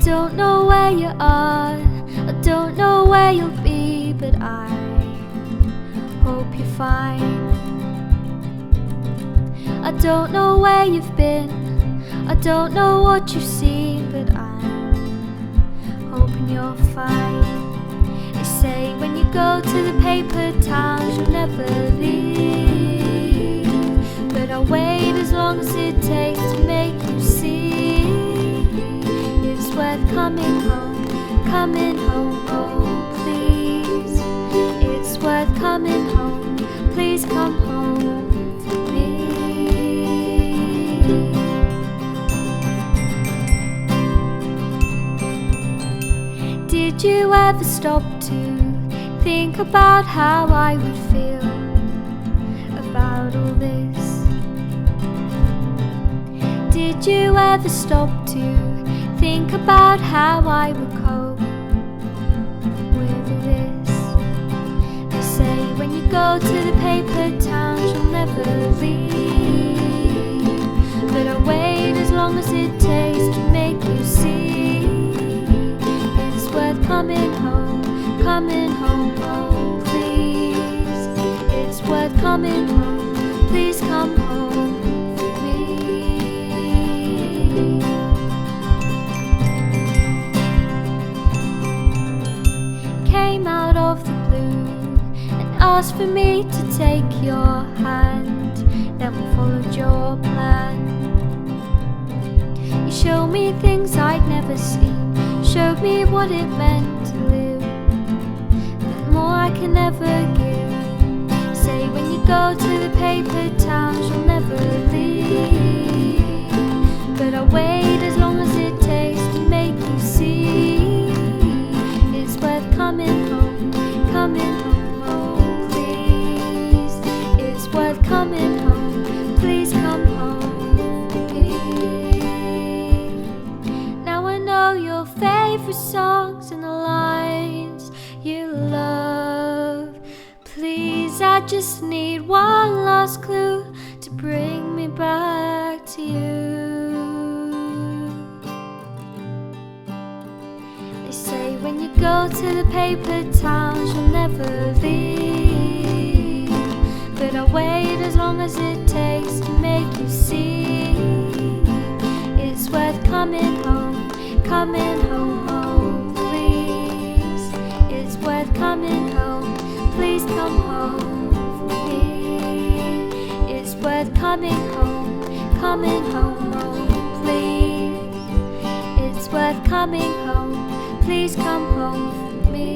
don't know where you are, I don't know where you'll be, but I hope you're fine. I don't know where you've been, I don't know what you've seen, but I'm hoping you're fine. They say when you go to the paper towns you'll never leave, but I'll wait as long as it takes to make you see it's worth coming home, oh please. It's worth coming home, please come home for me. Did you ever stop to think about how I would feel about all this? Did you ever stop to think about how I would cope with all this? They say when you go to the paper towns you'll never leave, but I'll wait as long as it takes to make you see it's worth coming home, oh please. It's worth coming home, please come home for me. Came out of the blue and asked for me to take your hand, then we followed your plan. You showed me things I'd never seen, showed me what it meant to live, but more I can never give. Say when you go to the paper towns you'll never leave, but I'll wait as long as it takes to make you see it's worth coming home, oh please. It's worth coming home, please come home for me. Now I know your favorite songs and the lines you love. Please, I just need one last clue to bring me back to you. They say when you go to the paper towns you'll never leave, but I'll wait as long as it takes to make you see it's worth coming home, oh please. It's worth coming home, please come home for me. It's worth coming home, oh please. It's worth coming home, please come home for me.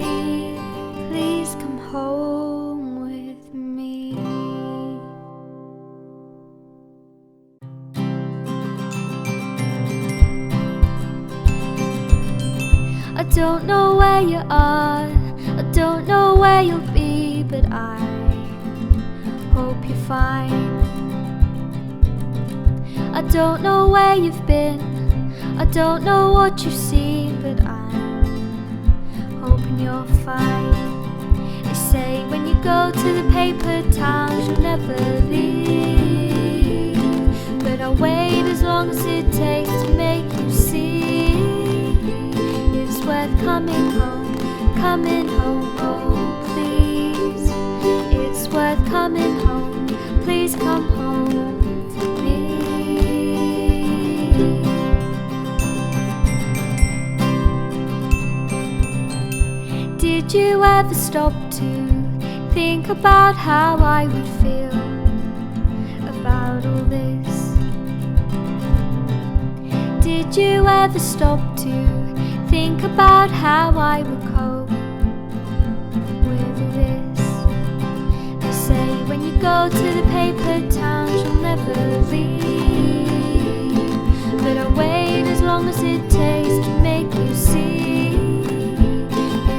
Please come home with me. I don't know where you are, I don't know where you'll be, but I hope you're fine. I don't know where you've been, I don't know what you've seen, but I'm hoping you're fine. They say when you go to the paper towns you'll never leave, but I'll wait as long as it takes to make you see it's worth coming home, oh please. It's worth coming home, please come home for me. Did you ever stop to think about how I would feel about all this? Did you ever stop to think about how I would cope with all this? They say when you go to the paper towns you'll never leave, but I'll wait as long as it takes to make you see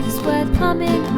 it's worth coming home,